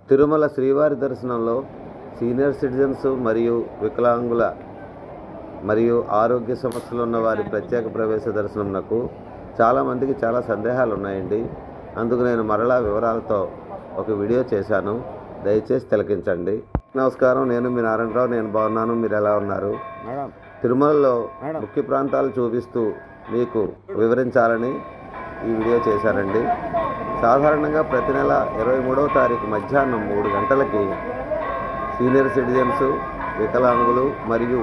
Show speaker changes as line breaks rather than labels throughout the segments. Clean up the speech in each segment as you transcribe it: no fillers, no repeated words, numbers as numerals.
తిరుమల శ్రీవారి దర్శనంలో senior citizens మరియు వికలాంగుల మరియు ఆరోగ్య సమస్యలు ఉన్న వారి ప్రత్యేక ప్రవేశ దర్శనంకు చాలామందికి చాలా సందేహాలు ఉన్నాయండి. అందుకు నేను మరలా వివరాలతో ఒక వీడియో చేశాను, దయచేసి తిలకించండి. నమస్కారం, నేను మీ నారాయణరావు. నేను బాగున్నాను, మీరు ఎలా ఉన్నారు? తిరుమలలో ముఖ్య ప్రాంతాలు చూపిస్తూ మీకు వివరించాలని ఈ వీడియో చేశానండి. సాధారణంగా ప్రతి నెల 23వ తారీఖు మధ్యాహ్నం 3 గంటలకి సీనియర్ సిటిజన్స్, వికలాంగులు మరియు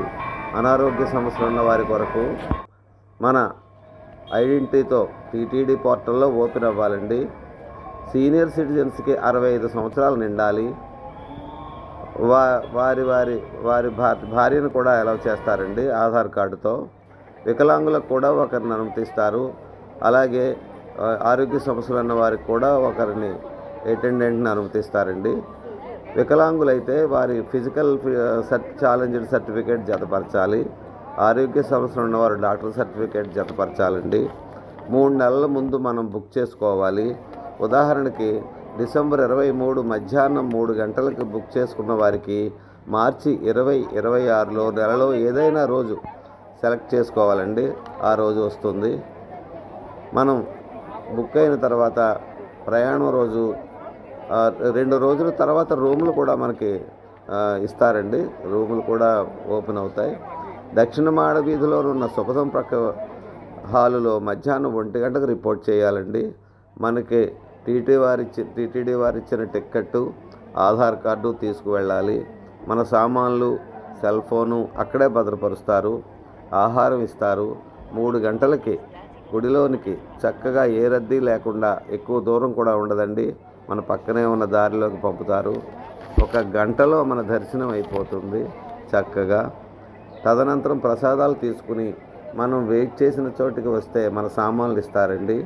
అనారోగ్య సమస్యలు ఉన్న వారి కొరకు మన ఐడెంటిటీతో టీటీడీ పోర్టల్లో ఓపెన్ అవ్వాలండి. సీనియర్ సిటిజన్స్కి 65 సంవత్సరాలు నిండాలి. వారి వారి వారి భార్యను కూడా అలౌ చేస్తారండి ఆధార్ కార్డుతో. వికలాంగులకు కూడా ఒకరిని అనుమతిస్తారు. అలాగే ఆరోగ్య సమస్యలు ఉన్న వారికి కూడా ఒకరిని అటెండెంట్ని అనుమతిస్తారండి. వికలాంగులైతే వారి ఫిజికల్ ఛాలెంజ్డ్ సర్టిఫికేట్ జతపరచాలి. ఆరోగ్య సమస్యలు ఉన్నవారు డాక్టర్ సర్టిఫికేట్ జతపరచాలండి. 3 నెలల ముందు మనం బుక్ చేసుకోవాలి. ఉదాహరణకి డిసెంబర్ 23 మధ్యాహ్నం 3 గంటలకు బుక్ చేసుకున్న వారికి మార్చి 2026లో నెలలో ఏదైనా రోజు సెలెక్ట్ చేసుకోవాలండి. ఆ రోజు వస్తుంది. మనం బుక్ అయిన తర్వాత ప్రయాణం రోజు 2 రోజుల తర్వాత రూములు కూడా మనకి ఇస్తారండి. రూములు కూడా ఓపెన్ అవుతాయి. దక్షిణ మాడ వీధిలో ఉన్న సుఖదం ప్రక్క హాలులో మధ్యాహ్నం 1 గంటకు రిపోర్ట్ చేయాలండి. మనకి టీటీడీ వారిచ్చిన టిక్కెట్టు, ఆధార్ కార్డు తీసుకువెళ్ళాలి. మన సామాన్లు, సెల్ ఫోను అక్కడే భద్రపరుస్తారు. ఆహారం ఇస్తారు. 3 గంటలకి గుడిలోనికి చక్కగా ఏ రద్దీ లేకుండా, ఎక్కువ దూరం కూడా ఉండదండి, మన పక్కనే ఉన్న దారిలోకి పంపుతారు. 1 గంటలో మన దర్శనం అయిపోతుంది చక్కగా. తదనంతరం ప్రసాదాలు తీసుకుని మనం వెయిట్ చేసిన చోటికి వస్తే మన సామాన్లు ఇస్తారండి.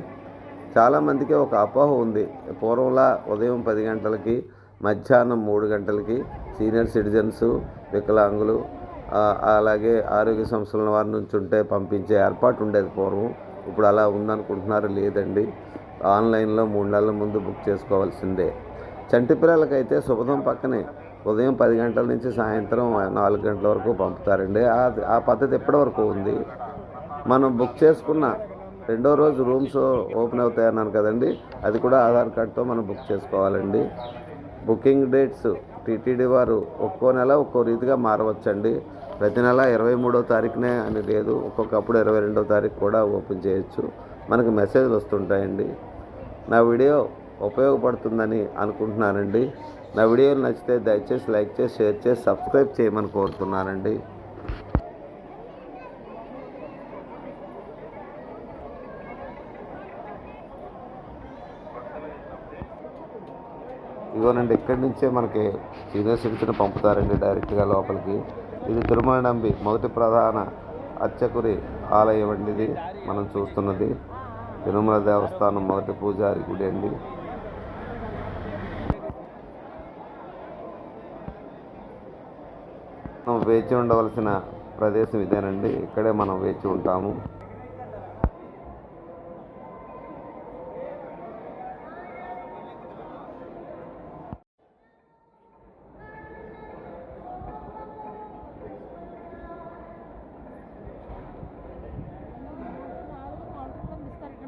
చాలామందికి ఒక అపోహ ఉంది. పూర్వంలా ఉదయం 10 గంటలకి, మధ్యాహ్నం 3 గంటలకి సీనియర్ సిటిజన్స్, వికలాంగులు అలాగే ఆరోగ్య సమస్యల వారి నుంచి ఉంటే పంపించే ఏర్పాటు ఉండేది పూర్వం. ఇప్పుడు అలా ఉందనుకుంటున్నారు. లేదండి, ఆన్లైన్లో 3 నెలల ముందు బుక్ చేసుకోవాల్సిందే. చంటి పిల్లలకైతే సుఖదం పక్కనే ఉదయం 10 గంటల నుంచి సాయంత్రం 4 గంటల వరకు పంపుతారండి. ఆ పద్ధతి ఎప్పటి వరకు ఉంది. మనం బుక్ చేసుకున్న 2వ రోజు రూమ్స్ ఓపెన్ అవుతాయి అన్నాను కదండి, అది కూడా ఆధార్ కార్డుతో మనం బుక్ చేసుకోవాలండి. బుకింగ్ డేట్స్ టీటీడీ వారు ఒక్కో నెల ఒక్కో రీతిగా మారవచ్చండి. ప్రతి నెల 23వ తారీఖునే అని లేదు, ఒక్కొక్కప్పుడు 22వ తారీఖు కూడా ఓపెన్ చేయొచ్చు. మనకు మెసేజ్లు వస్తుంటాయండి. నా వీడియో ఉపయోగపడుతుందని అనుకుంటున్నానండి. నా వీడియోలు నచ్చితే దయచేసి లైక్ చేసి, షేర్ చేసి, సబ్స్క్రైబ్ చేయమని కోరుతున్నానండి. ఇదిగోనండి, ఇక్కడి నుంచే మనకి సీనియర్ సిటిజన్ పంపుతారండి డైరెక్ట్గా లోపలికి. ఇది తిరుమల నంబి మొదటి ప్రధాన అర్చకురి ఆలయం అండి. ఇది మనం చూస్తున్నది తిరుమల దేవస్థానం మొదటి పూజారి గుడి అండి. మనం వేచి ఉండవలసిన ప్రదేశం ఇదేనండి. ఇక్కడే మనం వేచి ఉంటాము.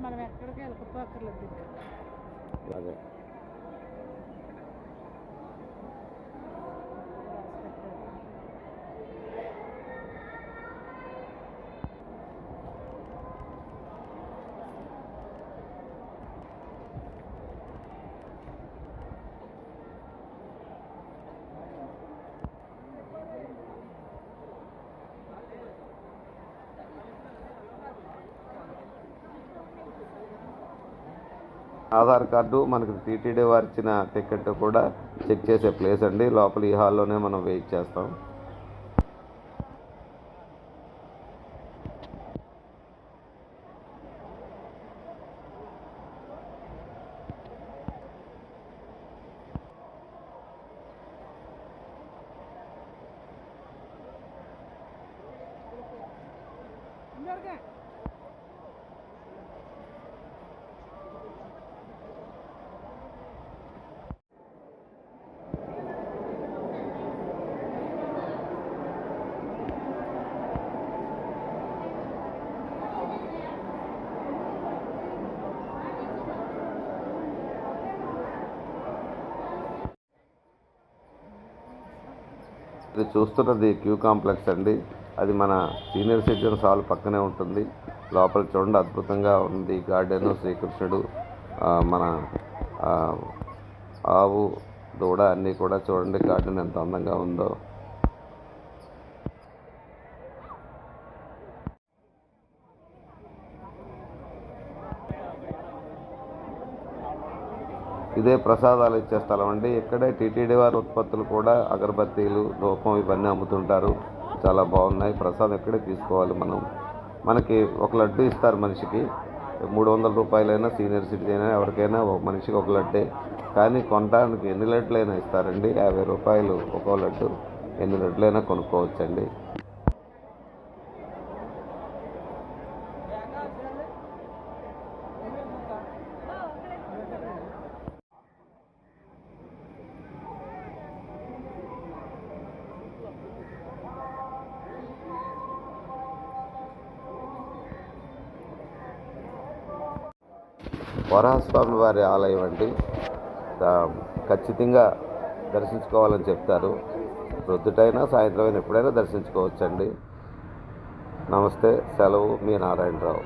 మనం ఎక్కడికి వెళ్ళకపోక్కర్లేదు.
అదే ఆధార్ కార్డు, మనకి టీటీడీ వారు ఇచ్చిన టికెట్ కూడా చెక్ చేసే ప్లేస్ అండి. లోపల ఈ హాల్లోనే మనం వెయిట్ చేస్తాం. ఇది చూస్తున్నది క్యూ కాంప్లెక్స్ అండి. అది మన సీనియర్ సిటిజన్స్ హాల్ పక్కనే ఉంటుంది. లోపల చూడండి అద్భుతంగా ఉంది గార్డెన్. శ్రీకృష్ణుడు, మన ఆవు, దూడ అన్నీ కూడా చూడండి. గార్డెన్ ఎంత అందంగా ఉందో. ఇదే ప్రసాదాలు ఇచ్చే స్థలం అండి. ఇక్కడే టీటీడీ వారి ఉత్పత్తులు కూడా, అగరబత్తీలు, ధూపం ఇవన్నీ అమ్ముతుంటారు. చాలా బాగున్నాయి. ప్రసాదం ఇక్కడే తీసుకోవాలి మనం. మనకి ఒక లడ్డు ఇస్తారు మనిషికి. 300 రూపాయలైనా సీనియర్ సిటిజన్ అయినా ఎవరికైనా ఒక మనిషికి ఒక లడ్డే. కానీ కొనడానికి ఎన్ని లడ్లైనా ఇస్తారండి. 50 రూపాయలు ఒక్కో లడ్డు. ఎన్ని లడ్లైనా కొనుక్కోవచ్చండి. వరాహస్వామి వారి ఆలయం అండి. ఖచ్చితంగా దర్శించుకోవాలని చెప్తారు. ప్రొద్దుటైనా సాయంత్రం అయినా ఎప్పుడైనా దర్శించుకోవచ్చండి. నమస్తే, సెలవు, మీ నారాయణరావు.